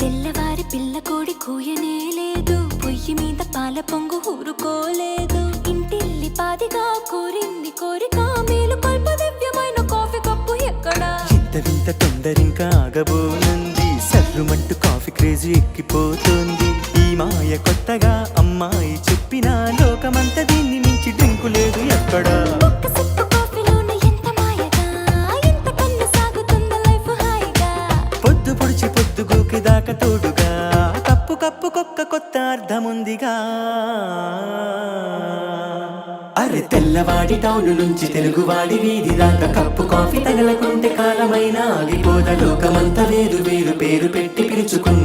తెల్లవారి పిల్ల కోడి కూయనే లేదు, పొయ్యి మీద పాల పొంగు ఊరుకోలేదు. ఇంటిల్లి పాదిగా కోరింది కోరిక, మేలు కొల్ప దివ్యమైన కాఫీ కప్పు ఎక్కడా? ఇంత వింత తొందరింకా ఆగబోనుంది, సర్రుమంటూ కాఫీ క్రేజీ ఎక్కిపోతుంది. ఈ మాయ కొత్తగా అమ్మాయి చెప్పిన లోకమంతా దీన్ని మించి డ్రింకు లేదు ఎక్కడా. ఒక్క సిప్పు కాఫీలోన ఎంత మాయగా, ఇంతకన్నా సాగుతుందా లైఫ్ హాయిగా. పొద్దు పొడిచి పొద్దుగూకి దాకా తోడుగా, కప్పు కప్పుకొక్క కొత్త అర్థముందిగా. అరే తెల్లవాడి టౌన్ నుంచి తెలుగువాడి వీధి దాకా కప్పు కాఫీ తగలకుంటే కాలమైనా ఆగిపోద. లోకమంతా వేరు వేరు పేరు పెట్టి పిలుచుకున్న